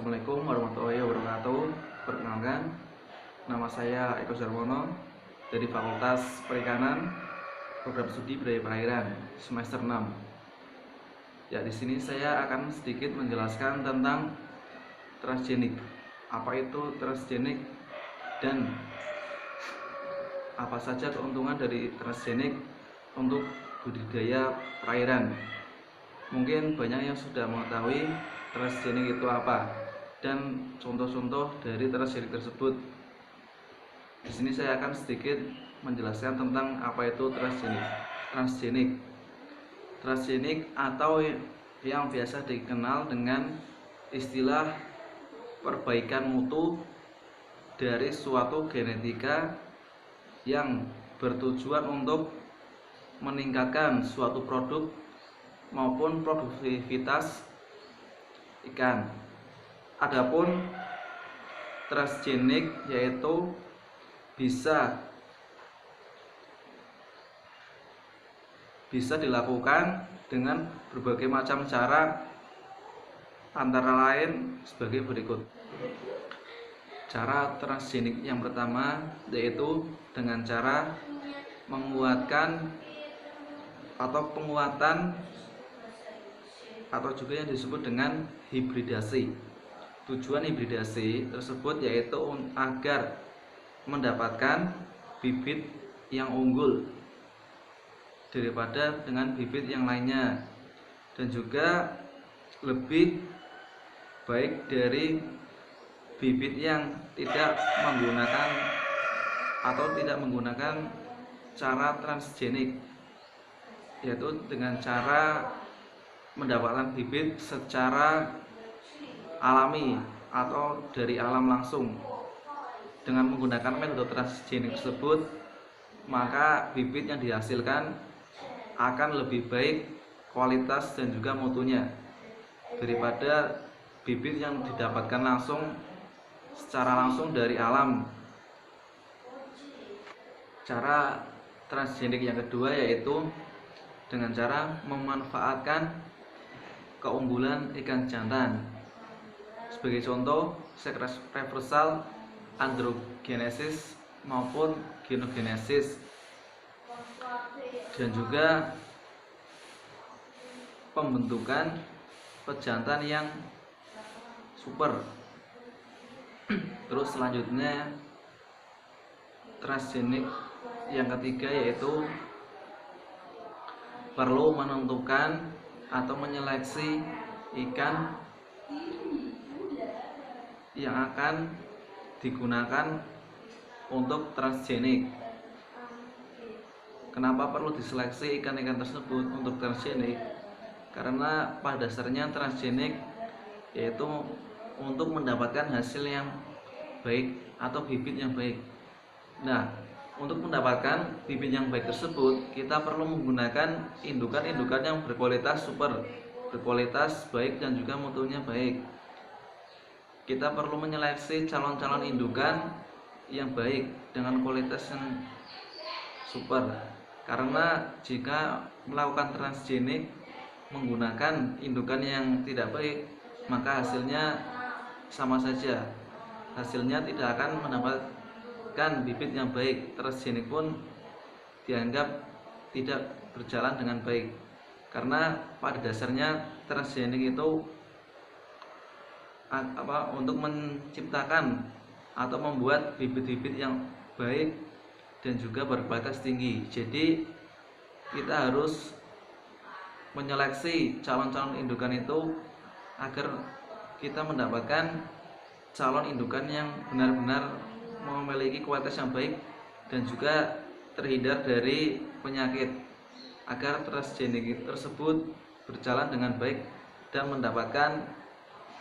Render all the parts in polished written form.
Assalamualaikum warahmatullahi wabarakatuh. Perkenalkan, nama saya Eko Zarwono dari Fakultas Perikanan, Program Studi Budaya Perairan, semester 6. Ya, di sini saya akan sedikit menjelaskan tentang transgenik. Apa itu transgenik dan apa saja keuntungan dari transgenik untuk budidaya perairan. Mungkin banyak yang sudah mengetahui transgenik itu apa dan contoh-contoh dari transgenik tersebut. Di sini saya akan sedikit menjelaskan tentang apa itu transgenik. Transgenik atau yang biasa dikenal dengan istilah perbaikan mutu dari suatu genetika yang bertujuan untuk meningkatkan suatu produk maupun produktivitas ikan. Adapun transgenik yaitu bisa dilakukan dengan berbagai macam cara, antara lain sebagai berikut. Cara transgenik yang pertama yaitu dengan cara menguatkan atau penguatan atau juga yang disebut dengan hibridasi. Tujuan hibridasi tersebut yaitu agar mendapatkan bibit yang unggul daripada dengan bibit yang lainnya, dan juga lebih baik dari bibit yang tidak menggunakan cara transgenik, yaitu dengan cara mendapatkan bibit secara alami atau dari alam langsung. Dengan menggunakan metode transgenik tersebut, maka bibit yang dihasilkan akan lebih baik kualitas dan juga mutunya daripada bibit yang didapatkan secara langsung dari alam. Cara transgenik yang kedua yaitu dengan cara memanfaatkan keunggulan ikan jantan. Sebagai contoh, seks reversal, androgenesis maupun genogenesis, dan juga pembentukan pejantan yang super. Terus selanjutnya transgenik yang ketiga yaitu perlu menentukan atau menyeleksi ikan yang akan digunakan untuk transgenik. Kenapa perlu diseleksi ikan-ikan tersebut untuk transgenik? Karena pada dasarnya transgenik yaitu untuk mendapatkan hasil yang baik atau bibit yang baik. Nah, untuk mendapatkan bibit yang baik tersebut, kita perlu menggunakan indukan-indukan yang berkualitas super, berkualitas baik dan juga mutunya baik. Kita perlu menyeleksi calon-calon indukan yang baik dengan kualitas yang super. Karena jika melakukan transgenik menggunakan indukan yang tidak baik, maka hasilnya sama saja. Hasilnya tidak akan mendapatkan bibit yang baik. Transgenik pun dianggap tidak berjalan dengan baik, karena pada dasarnya transgenik itu untuk menciptakan atau membuat bibit-bibit yang baik dan juga berkualitas tinggi. Jadi kita harus menyeleksi calon-calon indukan itu agar kita mendapatkan calon indukan yang benar-benar memiliki kualitas yang baik dan juga terhindar dari penyakit, agar transgenik tersebut berjalan dengan baik dan mendapatkan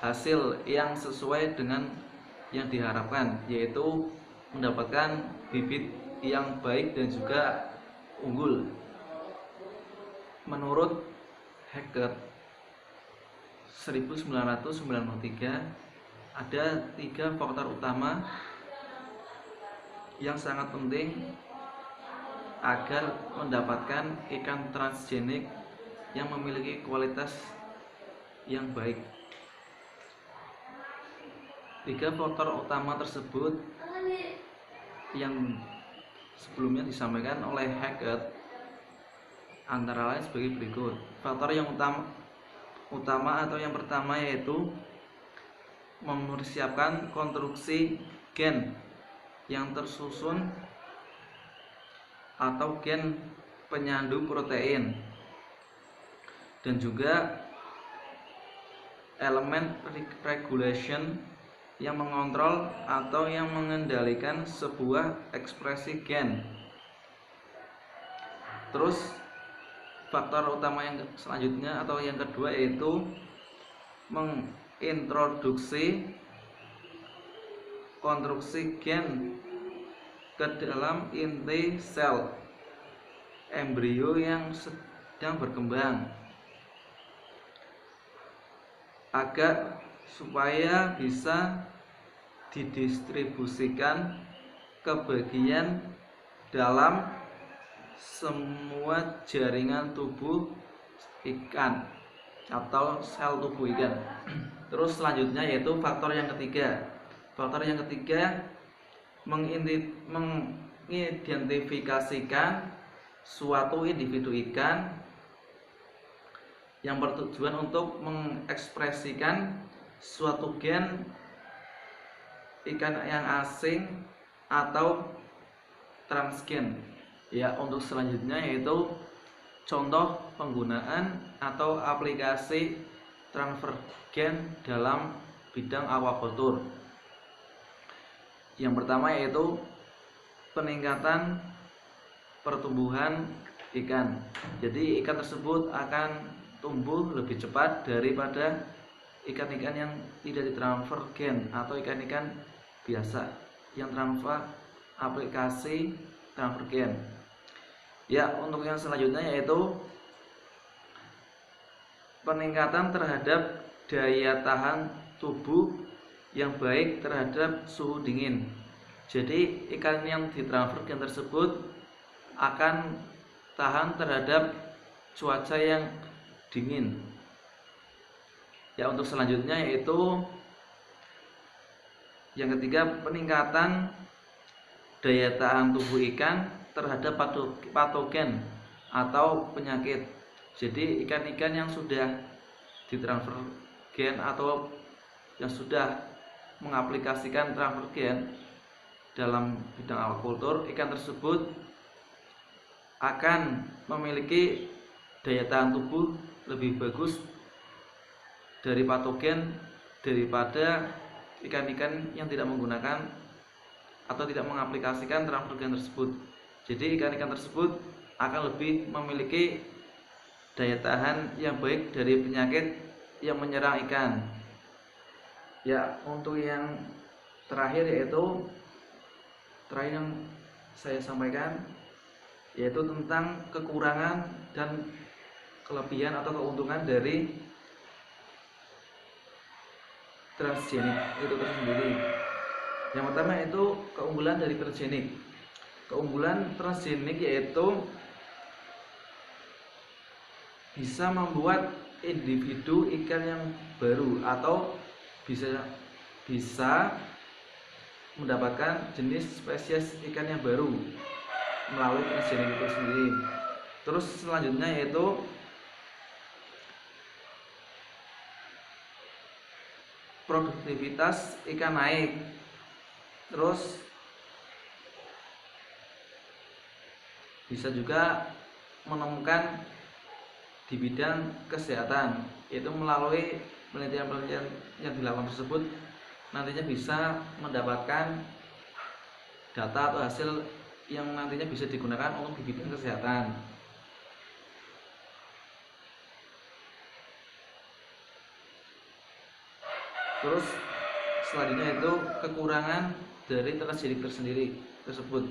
hasil yang sesuai dengan yang diharapkan, yaitu mendapatkan bibit yang baik dan juga unggul. Menurut Hackett 1993, ada 3 faktor utama yang sangat penting agar mendapatkan ikan transgenik yang memiliki kualitas yang baik. Tiga faktor utama tersebut yang sebelumnya disampaikan oleh Hackett antara lain sebagai berikut. Faktor yang utama atau yang pertama yaitu mempersiapkan konstruksi gen yang tersusun atau gen penyandu protein, dan juga elemen regulation yang mengontrol atau yang mengendalikan sebuah ekspresi gen. Terus faktor utama yang selanjutnya atau yang kedua yaitu mengintroduksi konstruksi gen ke dalam inti sel embrio yang sedang berkembang agar supaya bisa didistribusikan ke bagian dalam semua jaringan tubuh ikan atau sel tubuh ikan. Terus selanjutnya yaitu faktor yang ketiga. Faktor yang ketiga mengidentifikasikan suatu individu ikan yang bertujuan untuk mengekspresikan suatu gen ikan yang asing atau transgen. Ya, untuk selanjutnya yaitu contoh penggunaan atau aplikasi transfer gen dalam bidang aquaculture. Yang pertama yaitu peningkatan pertumbuhan ikan. Jadi ikan tersebut akan tumbuh lebih cepat daripada ikan-ikan yang tidak ditransfer gen atau ikan-ikan biasa yang transfer aplikasi transfer gen. Ya, untuk yang selanjutnya yaitu peningkatan terhadap daya tahan tubuh yang baik terhadap suhu dingin. Jadi ikan yang ditransfer gen tersebut akan tahan terhadap cuaca yang dingin. Ya, untuk selanjutnya yaitu yang ketiga, peningkatan daya tahan tubuh ikan terhadap patogen atau penyakit. Jadi ikan-ikan yang sudah ditransfer gen atau yang sudah mengaplikasikan transfer gen dalam bidang aquaculture, ikan tersebut akan memiliki daya tahan tubuh lebih bagus dari patogen daripada ikan-ikan yang tidak menggunakan atau tidak mengaplikasikan transfer gen tersebut. Jadi ikan-ikan tersebut akan lebih memiliki daya tahan yang baik dari penyakit yang menyerang ikan. Ya, untuk yang terakhir yaitu yang saya sampaikan yaitu tentang kekurangan dan kelebihan atau keuntungan dari transgenik itu tersendiri. Yang pertama itu keunggulan dari transgenik. Keunggulan transgenik yaitu bisa membuat individu ikan yang baru atau bisa mendapatkan jenis spesies ikan yang baru melalui transgenik itu sendiri. Terus selanjutnya yaitu produktivitas ikan naik. Terus bisa juga menemukan di bidang kesehatan, yaitu melalui penelitian-penelitian yang dilakukan tersebut nantinya bisa mendapatkan data atau hasil yang nantinya bisa digunakan untuk di bidang kesehatan. Terus selanjutnya itu kekurangan dari transgenik tersebut.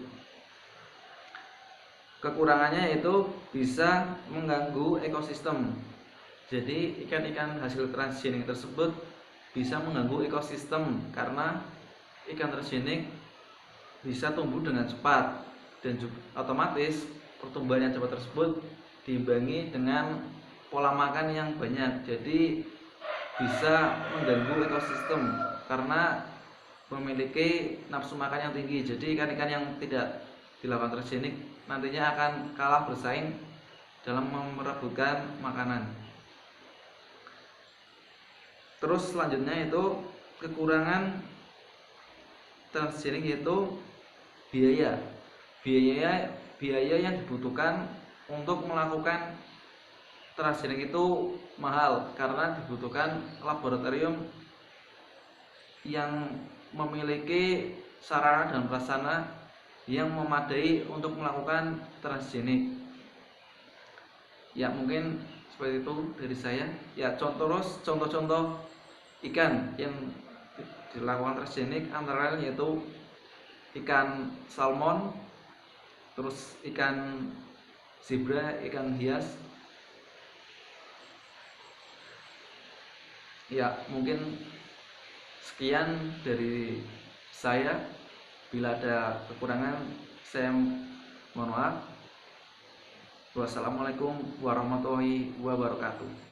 Kekurangannya itu bisa mengganggu ekosistem. Jadi ikan-ikan hasil transgenik tersebut bisa mengganggu ekosistem karena ikan transgenik bisa tumbuh dengan cepat dan juga otomatis pertumbuhan yang cepat tersebut diimbangi dengan pola makan yang banyak. Jadi bisa mengganggu ekosistem karena memiliki nafsu makan yang tinggi. Jadi ikan-ikan yang tidak dilakukan transgenik nantinya akan kalah bersaing dalam merebutkan makanan. Terus selanjutnya itu kekurangan transgenik yaitu biaya. Biaya yang dibutuhkan untuk melakukan transgenik itu mahal karena dibutuhkan laboratorium yang memiliki sarana dan prasarana yang memadai untuk melakukan transgenik. Ya mungkin seperti itu dari saya. Ya contoh-contoh ikan yang dilakukan transgenik antara lain yaitu ikan salmon, terus ikan zebra, ikan hias. Ya mungkin sekian dari saya. Bila ada kekurangan saya mohon maaf. Wassalamualaikum warahmatullahi wabarakatuh.